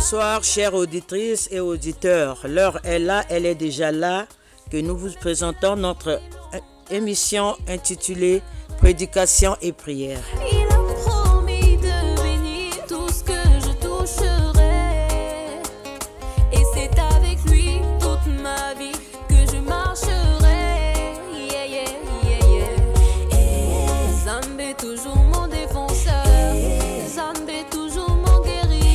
Bonsoir, chères auditrices et auditeurs. L'heure est là, elle est déjà là, que nous vous présentons notre émission intitulée Prédication et prière. Il a promis de bénir tout ce que je toucherai. Et c'est avec lui toute ma vie que je marcherai. Yeah, yeah, yeah, yeah. Et Zambé toujours mon défenseur. Zambé toujours mon guerrier.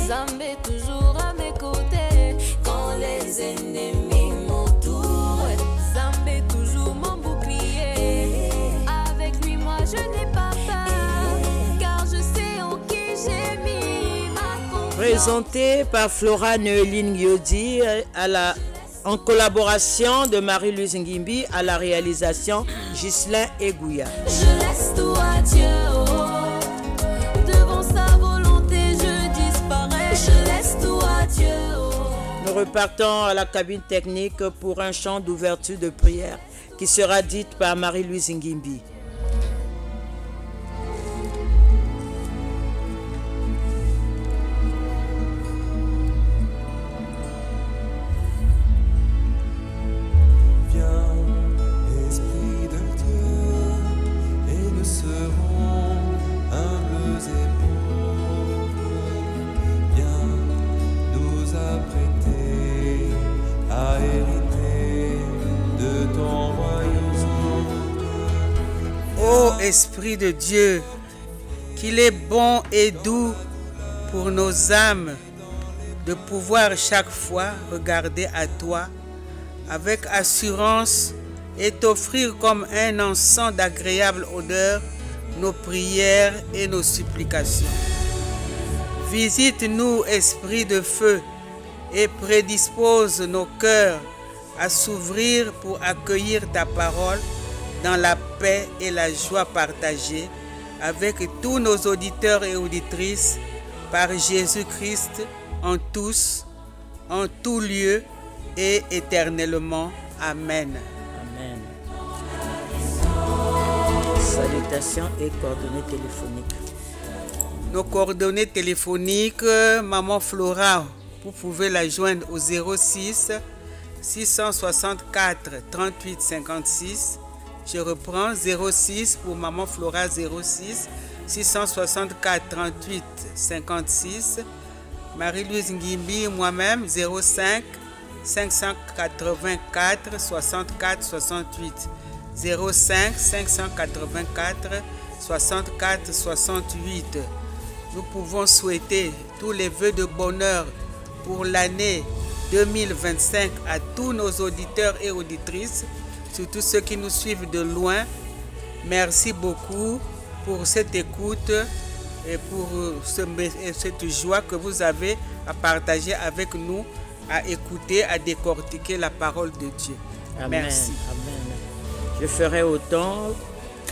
Zambé toujours à mes côtés. Quand les ennemis m'entourent. Zambé toujours mon bouclier. Avec lui moi je n'ai pas peur. Car je sais en qui j'ai mis ma confiance. Présenté par Flora Neuline Yodi en collaboration de Marie-Louise Ngimbi à la réalisation Ghislain Egouya. Je laisse tout à Dieu, oh. Devant sa volonté je disparais. Je laisse tout à Dieu, oh. Nous repartons à la cabine technique pour un chant d'ouverture de prière qui sera dite par Marie-Louise Ngimbi. Viens, Esprit de Dieu, et nous serons humbles et pauvres. Viens nous apprêter à hériter de ton royaume. Ô Esprit de Dieu, qu'il est bon et doux pour nos âmes de pouvoir chaque fois regarder à toi avec assurance et t'offrir comme un encens d'agréable odeur nos prières et nos supplications. Visite-nous, Esprit de feu, et prédispose nos cœurs à s'ouvrir pour accueillir ta parole dans la paix et la joie partagée avec tous nos auditeurs et auditrices par Jésus-Christ en tous, en tout lieu et éternellement. Amen. Amen. Salutations et coordonnées téléphoniques. Nos coordonnées téléphoniques, Maman Flora, vous pouvez la joindre au 06 664 38 56. Je reprends 06 pour Maman Flora, 06 664 38 56. Marie-Louise Ngimbi, moi-même, 05 584 64 68. 05 584 64 68. Nous pouvons souhaiter tous les vœux de bonheur pour l'année 2025 à tous nos auditeurs et auditrices, surtout ceux qui nous suivent de loin. Merci beaucoup pour cette écoute et pour cette joie que vous avez à partager avec nous, à écouter, à décortiquer la parole de Dieu. Amen. Merci. Amen. Je ferai autant.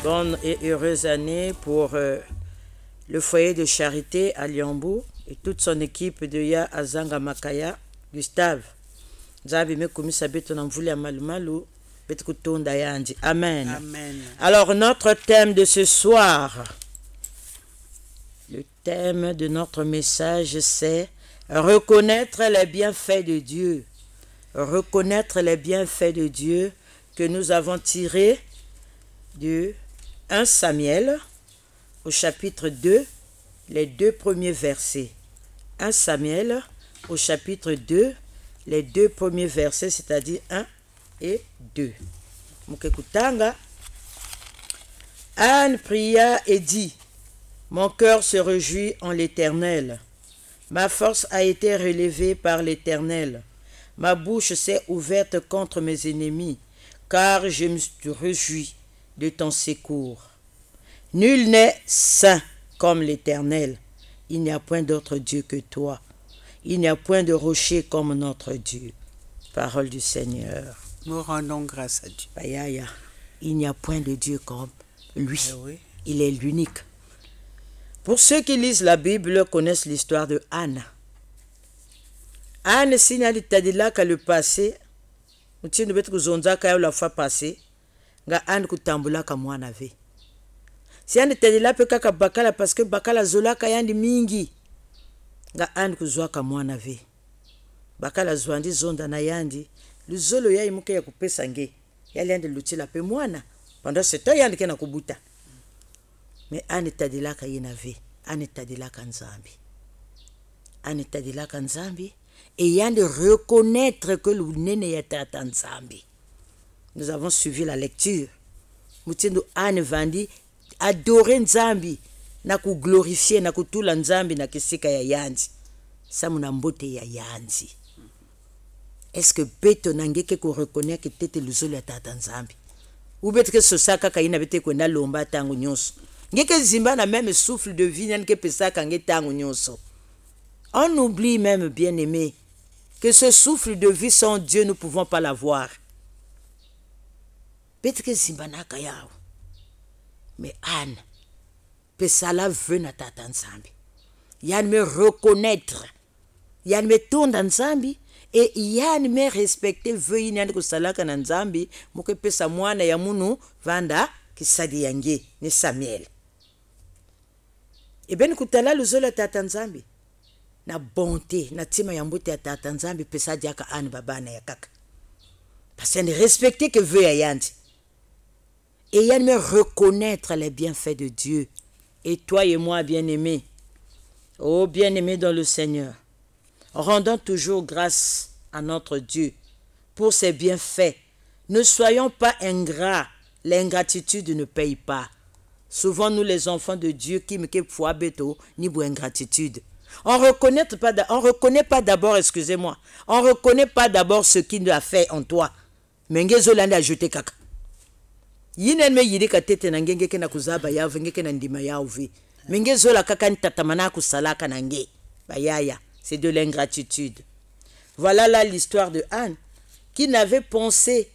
Bonne et heureuse année pour le foyer de charité à Liambo et toute son équipe de Ya Azanga Makaya, Gustave. Amen. Amen. Alors notre thème de ce soir, le thème de notre message, c'est reconnaître les bienfaits de Dieu. Reconnaître les bienfaits de Dieu que nous avons tirés de 1 Samuel au chapitre 2, les 2 premiers versets. 1 Samuel au chapitre 2, les 2 premiers versets, c'est-à-dire 1 et 2. Mukekutanga. Anne pria et dit: mon cœur se réjouit en l'Éternel. Ma force a été relevée par l'Éternel. Ma bouche s'est ouverte contre mes ennemis, car je me réjouis de ton secours. Nul n'est saint comme l'Éternel. Il n'y a point d'autre Dieu que toi. Il n'y a point de rocher comme notre Dieu. Parole du Seigneur. Nous rendons grâce à Dieu. Ayaya. Il n'y a point de Dieu comme lui. Eh oui. Il est l'unique. Pour ceux qui lisent la Bible, connaissent l'histoire de Anne. Anne signale que le passé, la fois passée, Anne kutambula kamwana ve. Si Anne tadila pe kaka bakala parce que bakala zola kayandi mingi. nga Anne kuzwaka mwana ve bakala zwandi zonda na yandi luzolo ya imuke ya kupesa nge yali ande lutila pe mwana pendant ce temps yandi kena kubuta mais Anne tadilaka yina ve Anne tadilaka nzambi Anne tadilaka nzambi et yandi reconnaître que l'unene ya tata nzambi. Nous avons suivi la lecture mutindo Anne vandi adorer nzambi na ku glorifier na kutula nzambi na kisika ya yandi samuna mbote ya yandi. Est-ce que beto nangeke ko reconnaître que tete luzolo ya tata nzambi ou beto que sosaka kaina bete kwenda lomba tango nyonso ngeke zimba na même souffle de vie nanke pesaka nge tango nyonso. On oublie même, bien-aimé, que ce souffle de vie sans Dieu, nous ne pouvons pas l'avoir. Peut-être que Zimbanaka yao. Mais Anne, pesala veut na tata nzambi. Yann me reconnaître. Yann me tourne nzambi. Et Yann me respecter veut yann kusalaka na nzambi. Moke pesa mwana ya munu vanda kisadi yange ni Samuel. Et ben kutala luzolo tata nzambi. Na bonté, na tima ya mbote ya tata nzambi pesa diaka Anne babana ya kaka. Parce qu'elle respecter que veut yandi. Et elle me reconnaître les bienfaits de Dieu. Et toi et moi, bien-aimés, oh bien-aimés dans le Seigneur, rendons toujours grâce à notre Dieu pour ses bienfaits. Ne soyons pas ingrats. L'ingratitude ne paye pas. Souvent, nous les enfants de Dieu, qui me foi beto, ni pour ingratitude. On reconnaît pas d'abord, excusez-moi, on reconnaît pas d'abord ce qu'il a fait en toi. Mais ngezolande ajouté kaka. Yinen me yidi ka tete na ngenge ke na kuzaba ya venge ke na ndima ya uvi. Mengezola kaka ntatamana kusalaka na nge. Bayaya, c'est de l'ingratitude. Voilà là l'histoire de Anne qui n'avait pensé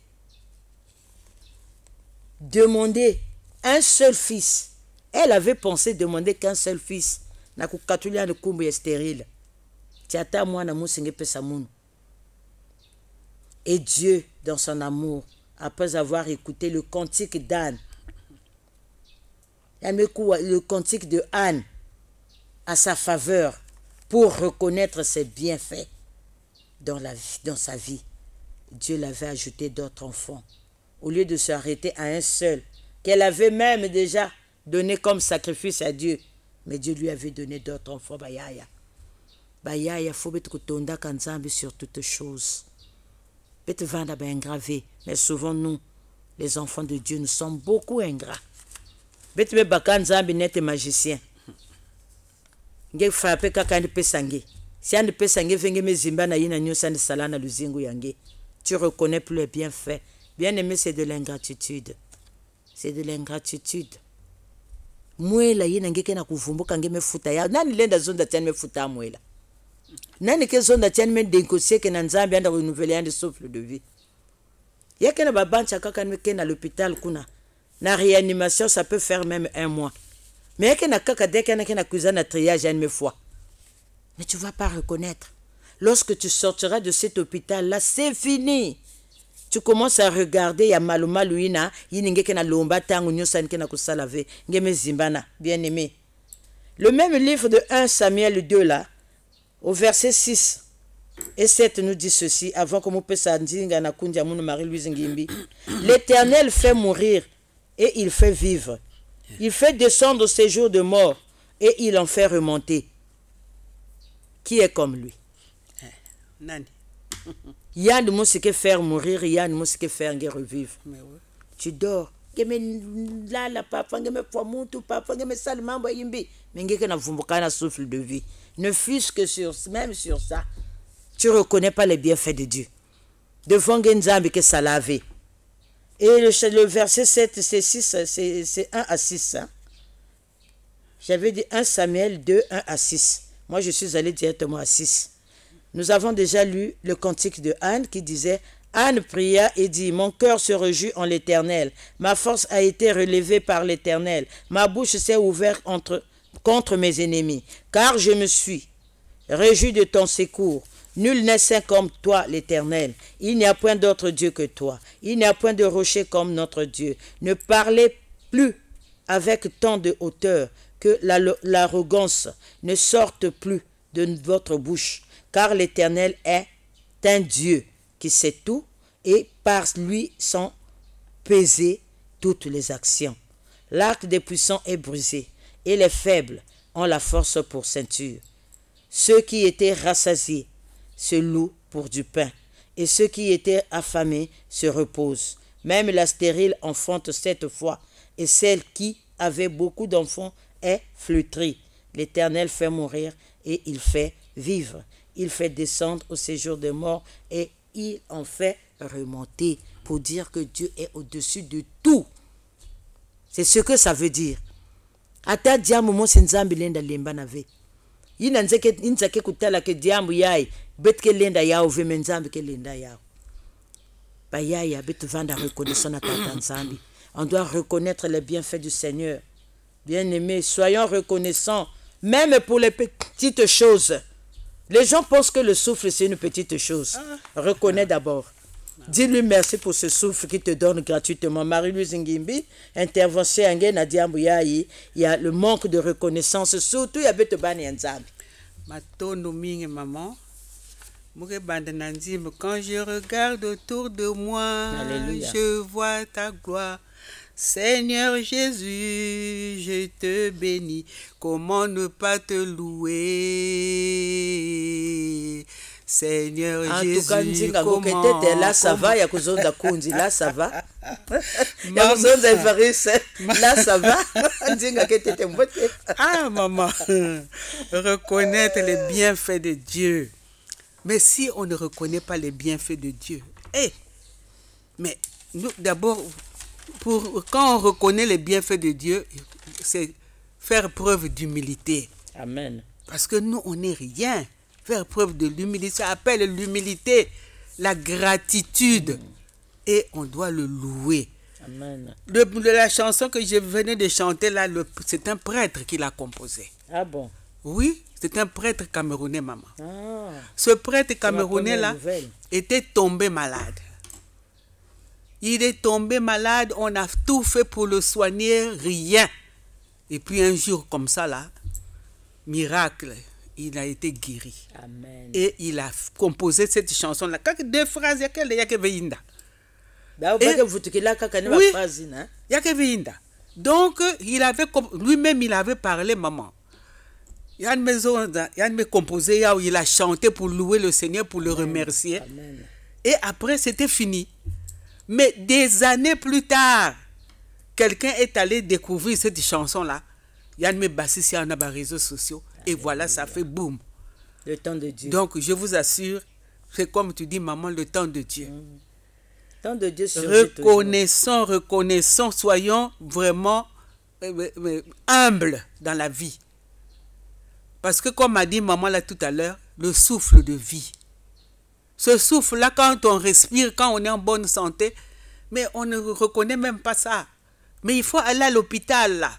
demander un seul fils. Elle avait pensé demander qu'un seul fils. Na kukatulia ne kumbu ya stérile. Tiata mwana musenge pesa munu. Et Dieu, dans son amour, après avoir écouté le cantique d'Anne, le cantique de Anne à sa faveur pour reconnaître ses bienfaits dans sa vie, Dieu l'avait ajouté d'autres enfants. Au lieu de s'arrêter à un seul, qu'elle avait même déjà donné comme sacrifice à Dieu, mais Dieu lui avait donné d'autres enfants. Bayaya. Bayaya, faut mettre kutonda kanzambi sur toutes choses. Peut-être vanda ba ingravé, mais souvent nous, les enfants de Dieu, nous sommes beaucoup ingrats. Peut-être me bakanzambi net magicien. Nge frappe kaka ndi pesange. Si andi pesange venge me zimba na yina nyosa ndi salana luzingu yange. Tu reconnais plus les bienfaits. Bien-aimé, c'est de l'ingratitude. C'est de l'ingratitude. Mwela yina ngeke na kuvumbuka ngeme futa ya. Nani lenda zonda tiani me futa mwela. Nani ke zonda tiani me denkosie ke na nzambi anda renouveler andi souffle de vie. Yake na babancha kaka nweke na l'hôpital kuna. Na réanimation, ça peut faire même 1 mois. Mais yake na kaka deke na kuza na triage andi me foi. Mais tu vas pas reconnaître. Lorsque tu sortiras de cet hôpital-là, c'est fini. Tu commences à regarder, ya maluma luina, yiningeke na lomba tangu nyosa nke na kusalave, ngeme zimbana, bien-aimé. Le même livre de 1 Samuel 2 là, au verset 6 et 7 nous dit ceci, avant que mon père Sandinga na kunja mounou Marie-Louise Ngimbi. L'Éternel fait mourir et il fait vivre. Il fait descendre ses jours de mort et il en fait remonter. Qui est comme lui? Nani? Yann de moussike faire mourir, Yann de moussike faire revivre. Mais oui. Tu dors. Ngeme la papa, ngeme fois montu papa, ngeme salimambo yimbi. Mais ngeke na vumbuka na souffle de vie. Ne fût-ce que même sur ça, tu ne reconnais pas les bienfaits de Dieu. Devant Genzambi que ça lavé. Et le verset 7, c'est 6, c'est 1 à 6. Hein? J'avais dit 1 Samuel 2, 1 à 6. Moi, je suis allé directement à 6. Nous avons déjà lu le cantique de Anne qui disait « Anne pria et dit, mon cœur se réjouit en l'Éternel. Ma force a été relevée par l'Éternel. Ma bouche s'est ouverte contre mes ennemis. Car je me suis réjoui de ton secours. Nul n'est saint comme toi, l'Éternel. Il n'y a point d'autre Dieu que toi. Il n'y a point de rocher comme notre Dieu. Ne parlez plus avec tant de hauteur, que l'arrogance ne sorte plus de votre bouche, car l'Éternel est un Dieu qui sait tout, et par lui sont pesées toutes les actions. L'arc des puissants est brisé, et les faibles ont la force pour ceinture. Ceux qui étaient rassasiés se louent pour du pain, et ceux qui étaient affamés se reposent. Même la stérile enfante 7 fois, et celle qui avait beaucoup d'enfants est flétrie. L'Éternel fait mourir et il fait vivre. Il fait descendre au séjour des morts et il en fait remonter, pour dire que Dieu est au-dessus de tout. C'est ce que ça veut dire. Ata diamu mo sinzambi lenda lemba na ve. Yina nzake kutala ke diamu yai bet ke lenda yao ve menzambi ke lenda yao. Ba yaya bet vanda reconnaissance à tata nzambi. On doit reconnaître les bienfaits du Seigneur. Bien-aimés, soyons reconnaissants, même pour les petites choses. Les gens pensent que le souffle, c'est une petite chose. Reconnais d'abord. Dis-lui merci pour ce souffle qu'il te donne gratuitement. Marie-Louise Ngimbi, intervention à Nadia Mbouyayi, il y a le manque de reconnaissance, surtout il y a Betobani Nzambi. Matono mingi maman. Quand je regarde autour de moi, Alléluia. je vois ta gloire. Seigneur Jésus, je te bénis. Comment ne pas te louer? Seigneur En Jésus, tout cas, Nzinga comment... Ngoketete, là ça va, il y a Kuzonda Kunzi, là ça va. Il y a Kuzonda Evaris, là ça va. Nzinga Ketete Mbote. Ah maman, reconnaître les bienfaits de Dieu. Mais si on ne reconnaît pas les bienfaits de Dieu, mais nous d'abord, quand on reconnaît les bienfaits de Dieu, c'est faire preuve d'humilité. Amen. Parce que nous, on n'est rien. Faire preuve de l'humilité, ça appelle l'humilité, la gratitude. Et on doit le louer. Amen. La chanson que je venais de chanter là, c'est un prêtre qui l'a composée. Ah bon? Oui, c'est un prêtre camerounais, maman. Ah, Ce prêtre camerounais là était tombé malade. Il est tombé malade, on a tout fait pour le soigner, rien. Et puis un jour comme ça là, miracle, il a été guéri. amen. Et il a composé cette chanson là. Deux phrases, il y a que Veinda. Oui. Donc, lui-même, il avait parlé, maman. Il y a une maison, il y a une composé où il a chanté pour louer le Seigneur, pour le remercier. Amen. Et après, c'était fini. Mais des années plus tard, quelqu'un est allé découvrir cette chanson-là. Il y a une bassiste sur les réseaux sociaux. Et voilà, ça fait boum. Le temps de Dieu. Donc, je vous assure, c'est comme tu dis, maman, le temps de Dieu. Le temps de Dieu surgit Reconnaissons, soyons vraiment humbles dans la vie. Parce que comme a dit maman là tout à l'heure, le souffle de vie. Ce souffle-là, quand on respire, quand on est en bonne santé, mais on ne reconnaît même pas ça. Mais il faut aller à l'hôpital là.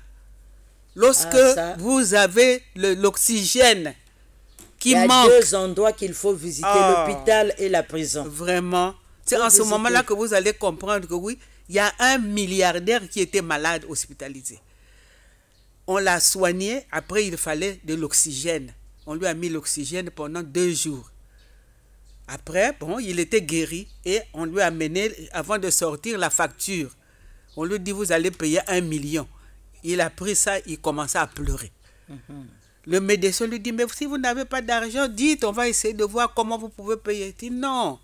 Lorsque vous avez l'oxygène qui manque. Il y a deux endroits qu'il faut visiter, l'hôpital et la prison. Vraiment. C'est en ce moment-là que vous allez comprendre que oui, il y a un milliardaire qui était malade, hospitalisé. On l'a soigné, après il fallait de l'oxygène. On lui a mis l'oxygène pendant 2 jours. Après, bon, il était guéri et on lui a amené, avant de sortir, la facture. On lui dit, vous allez payer 1 million. Il a pris ça, il commençait à pleurer. Le médecin lui dit, mais si vous n'avez pas d'argent, dites, on va essayer de voir comment vous pouvez payer. Il dit, non,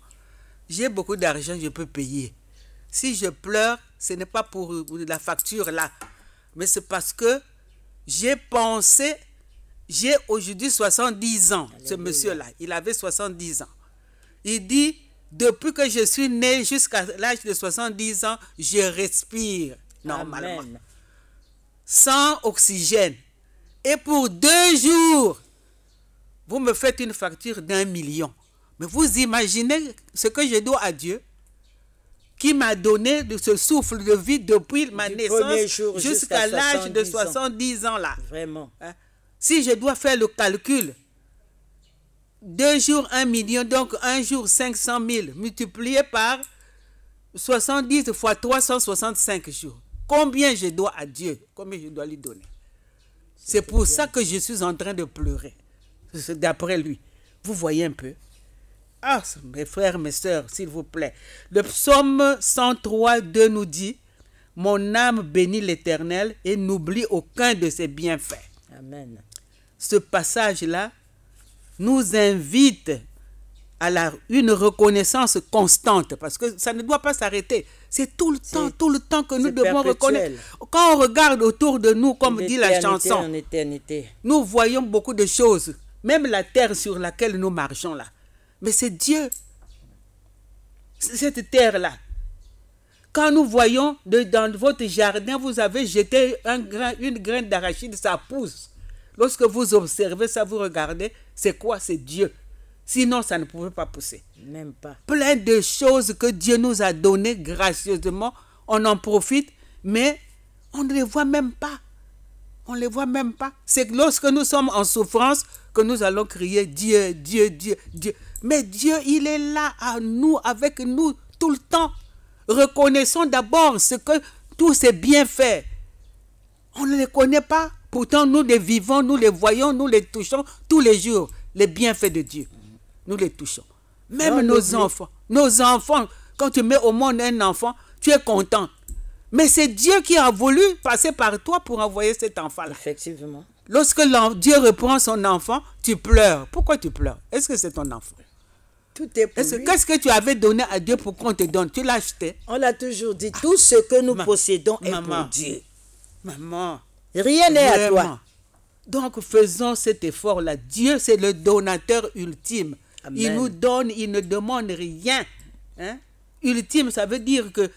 j'ai beaucoup d'argent, je peux payer. Si je pleure, ce n'est pas pour la facture là, mais c'est parce que j'ai pensé, j'ai aujourd'hui 70 ans, ce monsieur-là, il avait 70 ans. Il dit, depuis que je suis né jusqu'à l'âge de 70 ans, je respire normalement. Amen. Sans oxygène. Et pour 2 jours, vous me faites une facture d'1 million. Mais vous imaginez ce que je dois à Dieu, qui m'a donné de ce souffle de vie depuis ma naissance jusqu'à l'âge de 70 ans là. Vraiment. Hein? Si je dois faire le calcul, 2 jours 1 million, donc 1 jour 500 000 multiplié par 70 fois 365 jours. Combien je dois à Dieu? Combien je dois lui donner? C'est pour ça que je suis en train de pleurer. C'est d'après lui. Vous voyez un peu. Ah, mes frères, mes sœurs, s'il vous plaît. Le psaume 103, 2 nous dit, « Mon âme bénit l'Éternel et n'oublie aucun de ses bienfaits. » Amen. Ce passage-là nous invite à une reconnaissance constante, parce que ça ne doit pas s'arrêter. C'est tout le temps que nous devons reconnaître. Quand on regarde autour de nous, comme dit la chanson, en éternité. Nous voyons beaucoup de choses, même la terre sur laquelle nous marchons là. Mais c'est Dieu, cette terre-là. Quand nous voyons dans votre jardin, vous avez jeté une graine d'arachide, ça pousse. Lorsque vous observez ça, vous regardez, c'est quoi? C'est Dieu. Sinon, ça ne pouvait pas pousser. Même pas. Plein de choses que Dieu nous a données gracieusement, on en profite, mais on ne les voit même pas. On ne les voit même pas. C'est que lorsque nous sommes en souffrance que nous allons crier Dieu, Dieu, Dieu, Dieu. Mais Dieu, il est là à nous, avec nous tout le temps. Reconnaissons d'abord tous ces bienfaits. On ne les connaît pas. Pourtant, nous les vivons, nous les voyons, nous les touchons tous les jours. Les bienfaits de Dieu. Nous les touchons. Même nos enfants, quand tu mets au monde un enfant, tu es content. Mais c'est Dieu qui a voulu passer par toi pour envoyer cet enfant-là. Effectivement. Lorsque Dieu reprend son enfant, tu pleures. Pourquoi tu pleures? Est-ce que c'est ton enfant? Tout est pour lui. Qu'est-ce que tu avais donné à Dieu pour qu'on te donne? Tu l'as acheté? On l'a toujours dit. Tout ce que nous possédons est pour Dieu. Maman. Rien n'est à toi. Donc faisons cet effort-là. Dieu, c'est le donateur ultime. Amen. Il nous donne, il ne demande rien. Hein? Ultime, ça veut dire que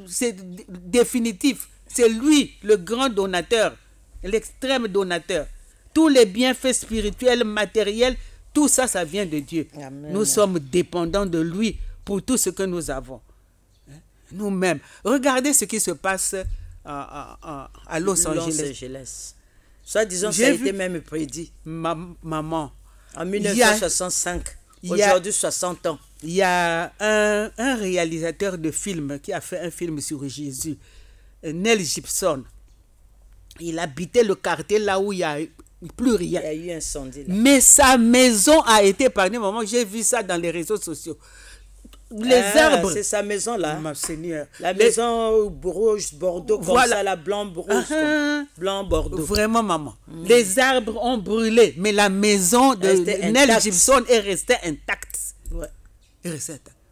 c'est définitif. C'est lui, le grand donateur, l'extrême donateur. Tous les bienfaits spirituels, matériels, tout ça, ça vient de Dieu. Amen. Nous sommes dépendants de lui pour tout ce que nous avons. Hein? Nous-mêmes. Regardez ce qui se passe à Los Angeles. Soit disons, ça a été même prédit. Maman. En 1965. Aujourd'hui, 60 ans. Il y a un réalisateur de film qui a fait un film sur Jésus, Mel Gibson. Il habitait le quartier là où il n'y a plus rien. Il y a eu un incendie là. Mais sa maison a été épargnée. Maman, j'ai vu ça dans les réseaux sociaux. Les arbres. C'est sa maison là. Ma Seigneur. La maison rouge, bordeaux, comme voilà. Ça, la blanc, rouge, blanc, bordeaux. Vraiment, maman. Les arbres ont brûlé, mais la maison de Mel Gibson est restée intacte. Ouais.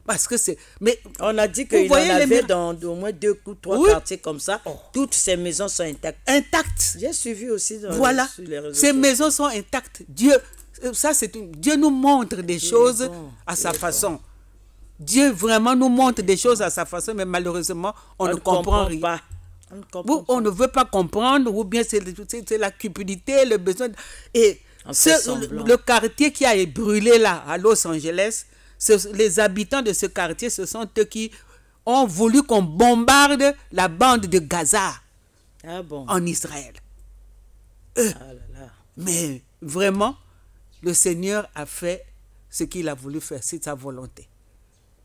Parce que c'est. Mais on a dit qu'il en avait dans au moins 2 ou 3 quartiers comme ça. Oh. Toutes ces maisons sont intactes. Intactes. J'ai suivi aussi dans sur les réseaux sociaux. Maisons sont intactes. Dieu nous montre des choses à sa façon. Dieu vraiment nous montre des choses à sa façon, mais malheureusement, on ne comprend rien. Pas. On ne veut pas comprendre, ou bien c'est la cupidité, le besoin. Et le quartier qui a brûlé là, à Los Angeles, les habitants de ce quartier, ce sont eux qui ont voulu qu'on bombarde la bande de Gaza en Israël. Mais vraiment, le Seigneur a fait ce qu'il a voulu faire, c'est sa volonté.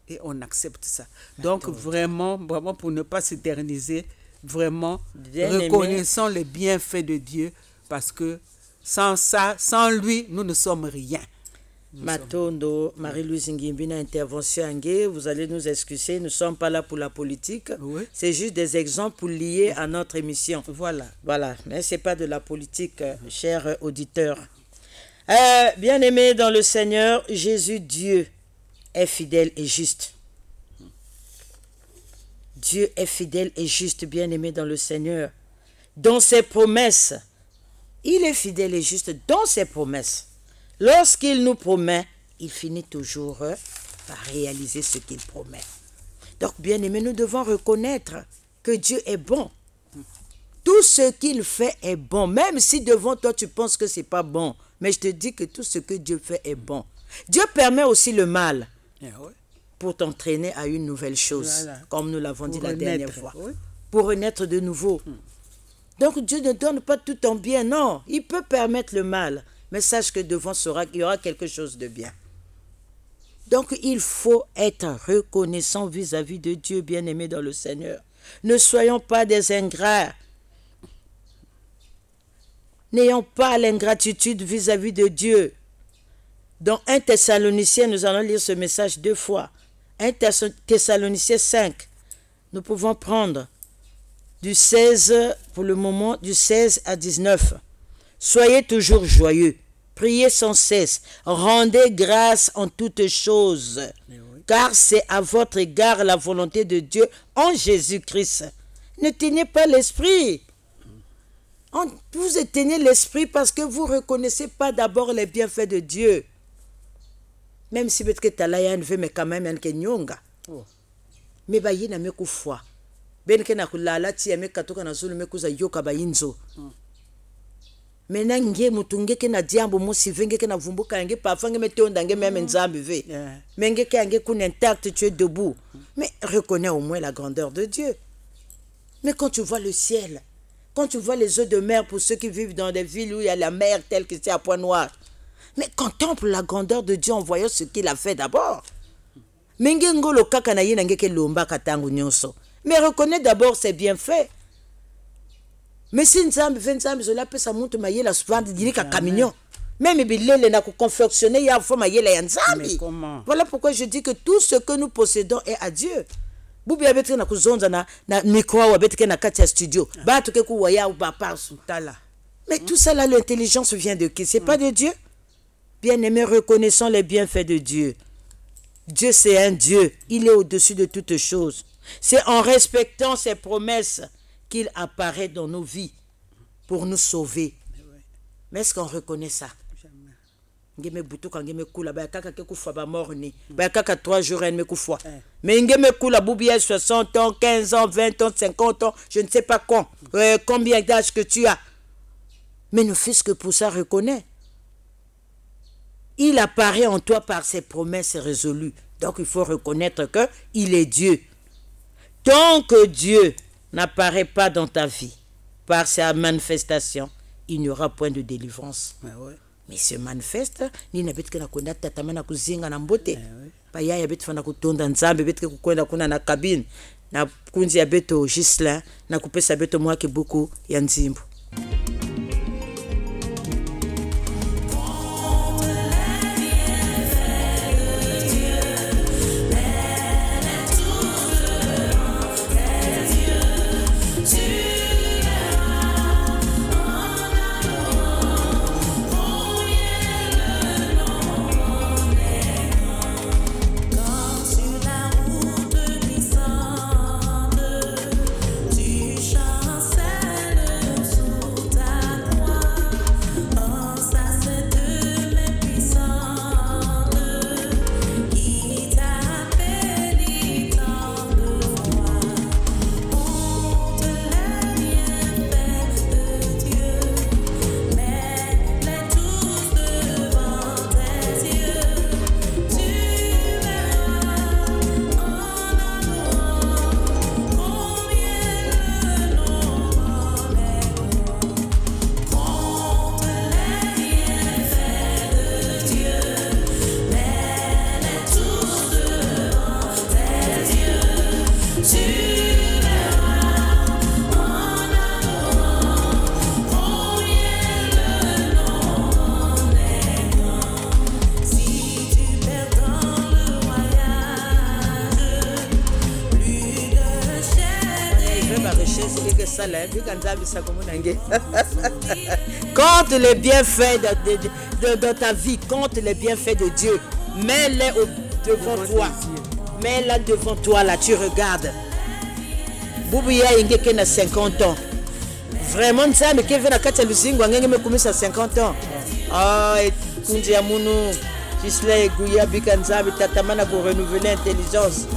Et on accepte ça. Donc vraiment pour ne pas s'éterniser, vraiment reconnaissons les bienfaits de Dieu, parce que sans ça, sans lui, nous ne sommes rien. Matondo, Marie-Louise Nguimbina, intervention Ngué, vous allez nous excuser, nous ne sommes pas là pour la politique. Oui. C'est juste des exemples pour lier à notre émission. Voilà, mais ce n'est pas de la politique, chers auditeurs. Bien-aimés dans le Seigneur, Jésus, Dieu, est fidèle et juste. Dieu est fidèle et juste, bien-aimé dans le Seigneur. Dans ses promesses, il est fidèle et juste dans ses promesses. Lorsqu'il nous promet, il finit toujours par réaliser ce qu'il promet. Donc, bien-aimé, nous devons reconnaître que Dieu est bon. Tout ce qu'il fait est bon, même si devant toi tu penses que ce n'est pas bon. Mais je te dis que tout ce que Dieu fait est bon. Dieu permet aussi le mal. Pour t'entraîner à une nouvelle chose, comme nous l'avons dit la dernière fois, pour renaître de nouveau. Donc Dieu ne donne pas tout en bien, non, il peut permettre le mal, mais sache que devant il y aura quelque chose de bien. Donc il faut être reconnaissant vis-à-vis de Dieu, bien-aimé dans le Seigneur. Ne soyons pas des ingrats. N'ayons pas l'ingratitude vis-à-vis de Dieu. Dans 1 Thessaloniciens, nous allons lire ce message 2 fois. 1 Thessaloniciens 5. Nous pouvons prendre du 16, pour le moment, du 16 à 19. Soyez toujours joyeux. Priez sans cesse. Rendez grâce en toutes choses. Car c'est à votre égard la volonté de Dieu en Jésus-Christ. Ne tenez pas l'esprit. Vous éteignez l'esprit parce que vous ne reconnaissez pas d'abord les bienfaits de Dieu. Même si peut-être que tu as là, mais quand même, il y a nyonga. Mais il y a une foi. Ben que na kulala ti ya mekatoka na zulu mekuza yoka ba inzo. Mena nge mutunge ke na diambo musi venge ke na vumbuka nge pafange metonda nge même nzambe ve. Menge ke nge kun intact, tu es debout. Mais reconnais au moins la grandeur de Dieu. Mais quand tu vois le ciel, quand tu vois les eaux de mer pour ceux qui vivent dans des villes où il y a la mer telle que c'est à point noir, mais contemple la grandeur de Dieu en voyant ce qu'il a fait d'abord. Menge ngolo kaka na ye nge ke lomba katangu nyonso. Mais reconnais d'abord ses bienfaits. Mais si Nzambe fait Nzambe, cela peut s'amonter mailler la souvent dire qu'à camion. Même bilele n'a confectionné il y a fois mailler la Nzambe. Voilà pourquoi je dis que tout ce que nous possédons est à Dieu. Bubi abetre na kuzonza na micro ou abetre na katia studio. Ba to ke ku waya ou ba par sutala. Mais tout ça là, l'intelligence vient de qui? C'est pas de Dieu? Bien-aimés, reconnaissons les bienfaits de Dieu. Dieu c'est un Dieu, il est au-dessus de toutes choses. C'est en respectant ses promesses qu'il apparaît dans nos vies pour nous sauver. Mais est-ce qu'on reconnaît ça? Ngeme butu quand ngeme kula ba kaka ke kufa ba morni ba kaka 3 jours et demi kufa. Mais ngeme kula boubia 60 ans, 15 ans, 20 ans, 50 ans, je ne sais pas quand. Combien d'âge que tu as? Mais ne fût-ce que pour ça reconnais. Il apparaît en toi par ses promesses résolues. Donc il faut reconnaître que il est Dieu. Tant que Dieu n'apparaît pas dans ta vie par sa manifestation, il n'y aura point de délivrance. Mais se manifeste, ni na bit kana kwenda tatama na kuzinga na mbote. Pa ya bit fana kutonda nzambe bit ke kwenda kuna na cabine na kunzi ya beto Gislin na kupesa beto mwake buku ya nzimbo. Compte les bienfaits de ta vie, compte les bienfaits de Dieu. Mets-les devant toi. Mets-les devant toi, là, tu regardes. Boubouya Ingeke na 50 ans. Vraiment, ça, mais Kevin a 4 ans, me commence à 50 ans. Ah, et Kunji Amounou, Gislin Gouya Bikanzabi, Tatamana pour renouveler l'intelligence.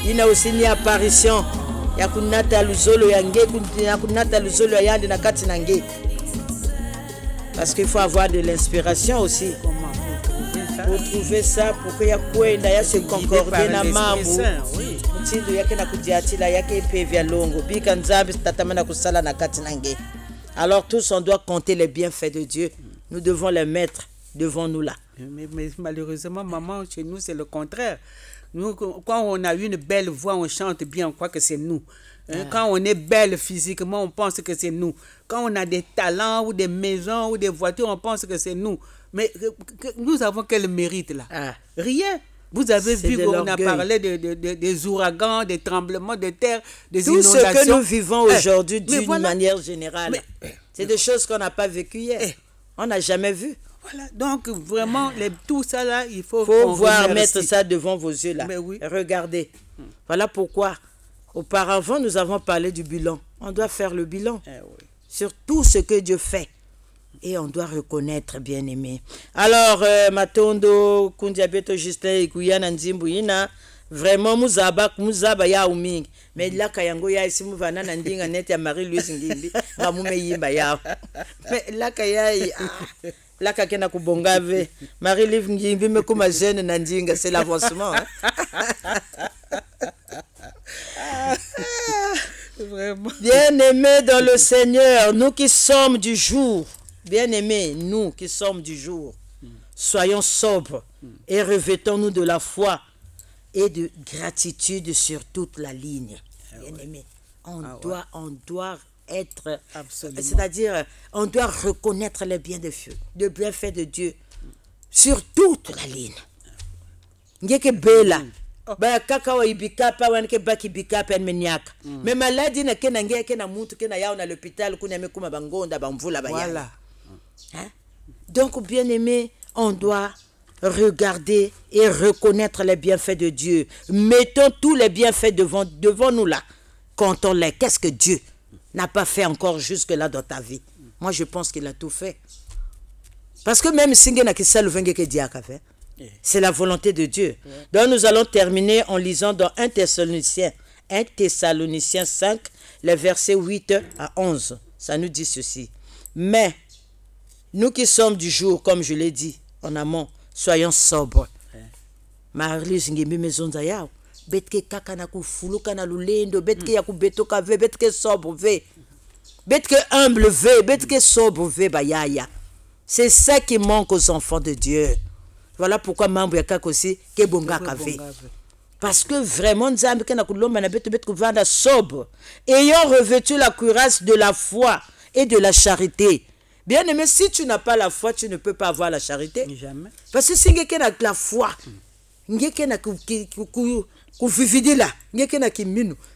Il a aussi une apparition. Yakunata luzolo yange yakunata luzolo yande na kati nange. Parce qu'il faut avoir de l'inspiration aussi. Pour trouver ça, pour que yakwenda ya se concorder na mambo. Mtindo yake na kujiatila yake pevia longo. Bika nzambi tatamana kusala na kati nange. Alors tous on doit compter les bienfaits de Dieu. Nous devons les mettre devant nous là. Mais malheureusement, maman, chez nous c'est le contraire. Nous, quand on a une belle voix, on chante bien, on croit que c'est nous. Quand on est belle physiquement, on pense que c'est nous. Quand on a des talents ou des maisons ou des voitures, on pense que c'est nous. Mais nous avons quel mérite là? Ah. Rien. Vous avez C'est vu de qu'on a l'orgueil. parlé des ouragans, des tremblements de terre, des Tout ce inondations. que nous vivons aujourd'hui mais d'une voilà. manière générale, c'est des choses qu'on n'a pas vécues hier. On n'a jamais vu. Voilà. Donc vraiment, tout ça là, il faut Faut qu'on voir remercie. mettre ça devant vos yeux là. Mais oui. Regardez. Voilà pourquoi, auparavant, nous avons parlé du bilan. On doit faire le bilan Eh oui. sur tout ce que Dieu fait. Et on doit reconnaître, bien aimé. Alors, Matondo, Kundiabeto, Justin, Ikuyana, Nzimbuina, vraiment, Muzaba ya uming. Mais là, Kayango ya isi muvana nandinga net ya Marie-Louise Ngimbi, Mamume yimba ya. Mais là, Kayai, là, Kakena Kubongave, Marie-Louise Ngimbi, me kuma jeune nandinga, c'est l'avancement. Vraiment. Bien-aimés dans le Seigneur, nous qui sommes du jour, bien-aimés, nous qui sommes du jour, soyons sobres et revêtons-nous de la foi et de gratitude sur toute la ligne. Bien-aimés, on doit être, Absolument. c'est-à-dire, on doit reconnaître les bienfaits de Dieu sur toute la ligne. Ngeke bela. Ba kaka wa ibikapa wanke baki bikapa en meniaka. Mais maladie na kena ngeke na muntu kena yao na l'hôpital kuna mekuma bangonda bamvula bayana. Voilà. Hein? Donc, bien-aimés, on doit regarder et reconnaître les bienfaits de Dieu. Mettons tous les bienfaits devant nous là. Comptons-les. Qu'est-ce que Dieu n'a pas fait encore jusque-là dans ta vie? Moi, je pense qu'il a tout fait. Parce que même si c'est la volonté de Dieu. Donc, nous allons terminer en lisant dans 1 Thessaloniciens 5, les versets 8 à 11. Ça nous dit ceci. Mais, nous qui sommes du jour, comme je l'ai dit en amont, soyons sobres. Marie-Louise Ngimbi mezonza yao. Betke kaka na kufuluka na lulendo, betke ya kubetoka ve, betke sobre ve. Betke humble ve, betke sobre ve bayaya. C'est ça qui manque aux enfants de Dieu. Voilà pourquoi mambo ya kaka aussi ke bonga kave. Parce que vraiment nzambe kana kulomba na beto beto kuvanda sobre, ayant revêtu la cuirasse de la foi et de la charité. Bien aimé, si tu n'as pas la foi, tu ne peux pas avoir la charité. Jamais. Parce que si tu as la foi,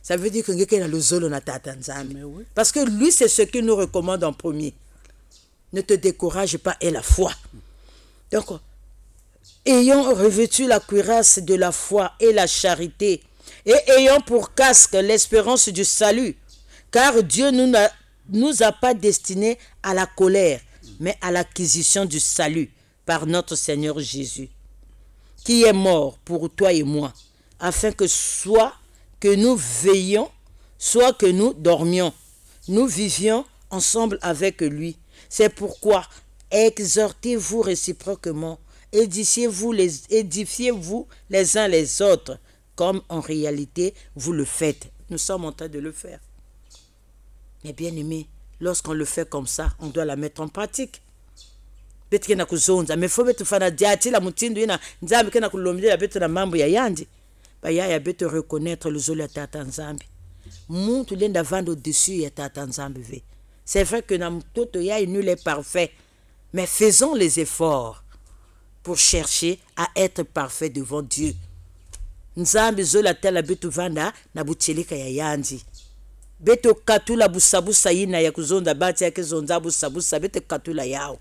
ça veut dire que tu as le zolo na tata nzambe. Oui. Parce que lui, c'est ce qu'il nous recommande en premier. Ne te décourage pas et la foi. Donc, ayant revêtu la cuirasse de la foi et la charité, et ayant pour casque l'espérance du salut, car Dieu nous a pas destinés à la colère, mais à l'acquisition du salut par notre Seigneur Jésus, qui est mort pour toi et moi, afin que soit que nous veillions, soit que nous dormions, nous vivions ensemble avec lui. C'est pourquoi exhortez-vous réciproquement, édifiez-vous les uns les autres, comme en réalité vous le faites. Nous sommes en train de le faire. Mais bien aimé, lorsqu'on le fait comme ça, on doit la mettre en pratique. Mais il faut reconnaître le zolo ya tata nzambi. Muntu lenda vando dessus ya tata nzambi. C'est vrai que na mtoto ya nul est parfait, mais faisons les efforts pour chercher à être parfait devant Dieu. Nzambi zola tela betu vanda na buchelika ya yanzi. Beto katula busabusa yina ya kuzonda bati ya kizonda busabusa beto katula yao.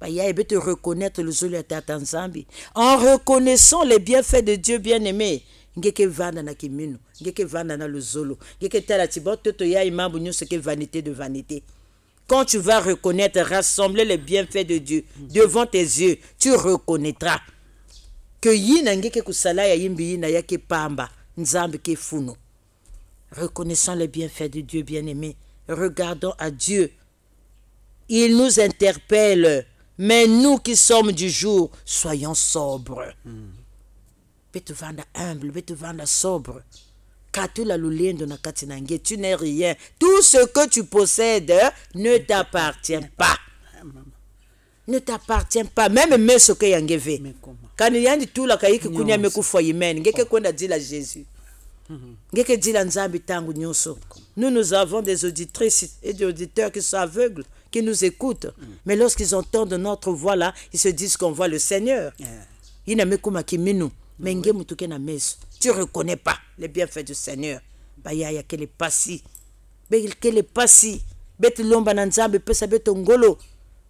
Baya beto reconnaître le zolo ya tata nzambi. En reconnaissant les bienfaits de Dieu bien-aimé. Ngeke vanda na kimino, ngeke vanda na le zolo, ngeke tala tibo toto ya imambu nyuso ke vanité de vanité. Quand tu vas reconnaître, rassembler les bienfaits de Dieu devant tes yeux, tu reconnaîtras que yina ngeke kusala ya yimbi yina ya ke pamba, nzambe ke funo. Reconnaissons les bienfaits de Dieu bien-aimé, regardons à Dieu. Il nous interpelle, mais nous qui sommes du jour, soyons sobres. Betu vanda humble, betu vanda sobre. Katula lulendo na katinange, tu n'es rien. Tout ce que tu possèdes ne t'appartient pas. Ne t'appartient pas. Même ce que yangeve. Quand il y a tout la kaiki kunya meku foyimen, ngeke kwenda dila Jésus. Ngeke dila nzambi tangu nyoso. Nous avons des auditrices et des auditeurs qui sont aveugles, qui nous écoutent. Mais lorsqu'ils entendent notre voix là, ils se disent qu'on voit le Seigneur. Tu ne reconnais pas les bienfaits du Seigneur. Bayaya qu'elle est pas si. Qu'elle est pas si. Bet lomba na nzambe pesa beto ngolo.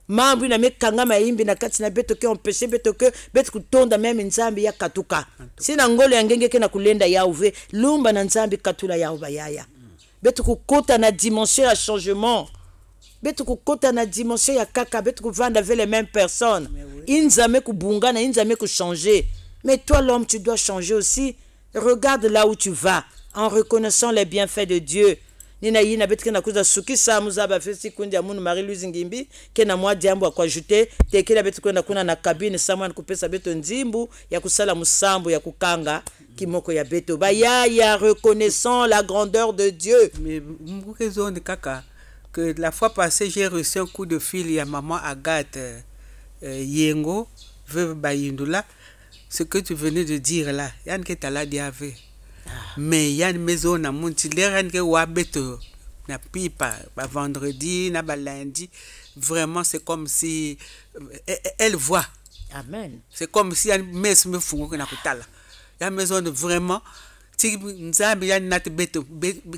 Mambu na mekanga maimbi na kati na beto ke empêcher beto ke bet kutonda même nzambe ya katuka. Sina ngolo ya ngenge ke na kulenda ya uve lumba na nzambe katula ya ubayaya. Beto kukota na dimension ya changement. Beto kukota na dimension ya kaka beto kuvanda avec les mêmes personnes. Inzame kubunga na inzame ku changer. Mais toi l'homme tu dois changer aussi. Regarde là où tu vas en reconnaissant les bienfaits de Dieu. Nina yina betka na kuza suki sa muzaba festi kundi ya munu Marie-Louise Ngimbi kena mwa diambo kwa ajouter tekela betka na kuna na cabine samwana kupesa beto nzimbu ya kusala musambu ya kukanga kimoko ya beto ya reconnaissant la grandeur de Dieu. Mais mbukezo de kaka que la fois passée j'ai reçu un coup de fil ya maman Agathe Yengo veuve Bayindula. Ce que tu venais de dire là yann que tala diave. Mais il y a une maison à Montilaire qui wabeto na pipa vendredi na lundi vraiment c'est comme si elle voit. Amen. C'est comme si une maison me fungo na kutala. La maison vraiment ti nzambe ya nat beto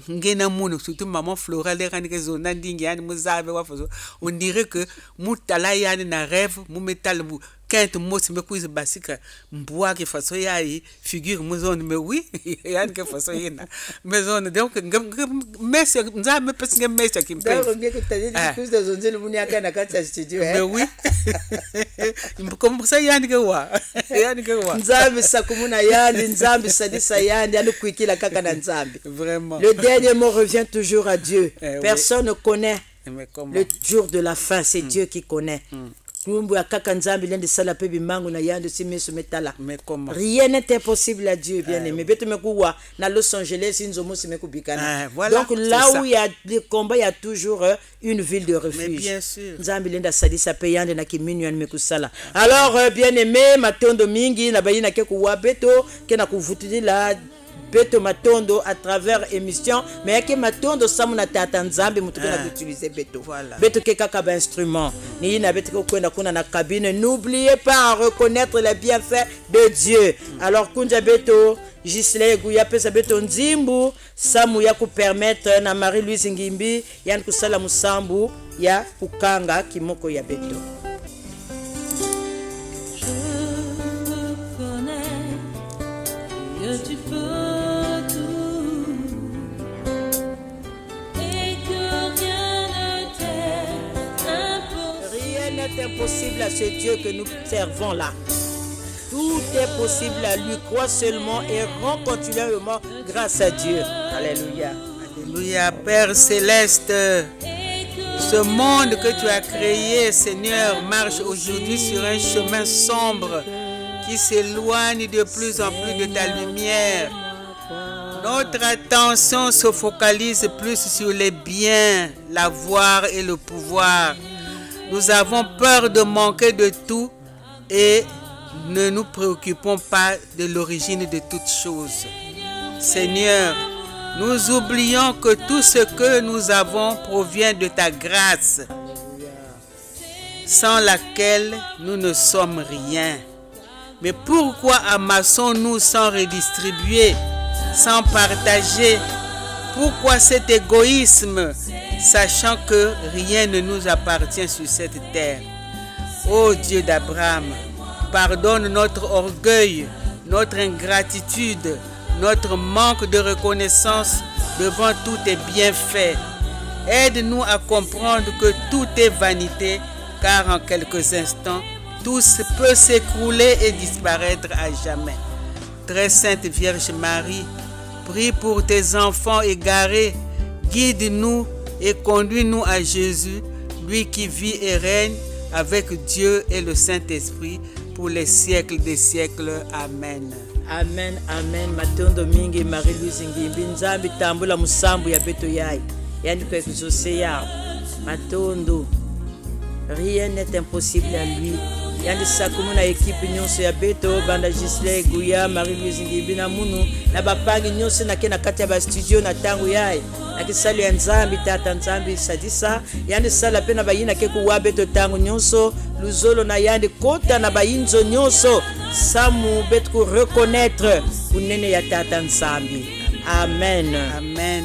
ngena muno surtout maman Flora les ranke zona ndingi yani muzabe wa fazo on dirait que mutala yani na rêve mu metal bu quand moi me couise basika mboa que façon yayi figure maison mais oui yani que façon yena maison donc mais nzambe parce que mais ça qui me donc bien que tu as dit plus de zones le munia kana kata studio mais oui comme ça yani que wa nzambe sakumuna yani nzambe sadisa yani kuikila kaka na nzambe. Vraiment. Le dernier mot revient toujours à Dieu. Personne ne connaît le jour de la fin, c'est Dieu qui connaît. Rien n'est impossible à Dieu, bien-aimé. Los Angeles, donc là où il y a des combats, il y a toujours une ville de refuge. Mais bien sûr. Alors, bien-aimé, Matondo Mingi, na keku beto, kena kuvutidi la beto matondo à travers émission, mais yake matondo samuna tata nzambe mutukena utiliser beto. Beto ke kaka ba instrument. Ni na beto ko kwenda kuna na cabine. N'oubliez pas à reconnaître les bienfaits de Dieu. Alors kunja beto Gisele Guya pesa beto nzimbu samu ya ku permettre na Marie-Louise Ngimbi yan kusala musambu ya kukanga kimoko ya beto. Tu peux tout et que rien n'est impossible à ce Dieu que nous servons là. Tout est possible à lui. Crois seulement et rends continuellement grâce à Dieu. Alléluia. Alléluia. Père céleste, ce monde que tu as créé, Seigneur, marche aujourd'hui sur un chemin sombre qui s'éloigne de plus en plus de ta lumière. Notre attention se focalise plus sur les biens, l'avoir et le pouvoir. Nous avons peur de manquer de tout et ne nous préoccupons pas de l'origine de toutes choses. Seigneur, nous oublions que tout ce que nous avons provient de ta grâce, sans laquelle nous ne sommes rien. Mais pourquoi amassons-nous sans redistribuer, sans partager? Pourquoi cet égoïsme, sachant que rien ne nous appartient sur cette terre? Ô Dieu d'Abraham, pardonne notre orgueil, notre ingratitude, notre manque de reconnaissance devant tous tes bienfaits. Aide-nous à comprendre que tout est vanité, car en quelques instants, tout peut s'écrouler et disparaître à jamais. Très Sainte Vierge Marie, prie pour tes enfants égarés, guide-nous et conduis-nous à Jésus, lui qui vit et règne avec Dieu et le Saint-Esprit pour les siècles des siècles. Amen. Amen, amen. Matondo mingi Marie-Louise Ngimbi nzambi tambula musambu ya beto yai. Yani kwa kuzose ya. Matondo. Rien n'est impossible à lui. yandi sakumu na ekipe nyonso ya beto banda Gisle Guya Marie-Louise Ngibina Munu na bapangi nyonso na ke na kati ya ba studio na tangu yaye na kisali ya Nzambi tata Nzambi sadisa yandi sala pe na bayina ke kuwa beto tangu nyonso luzolo na yandi kota na bayinzo nyonso samu beto ku reconnaître unene ya tata Nzambi. Amen. Amen.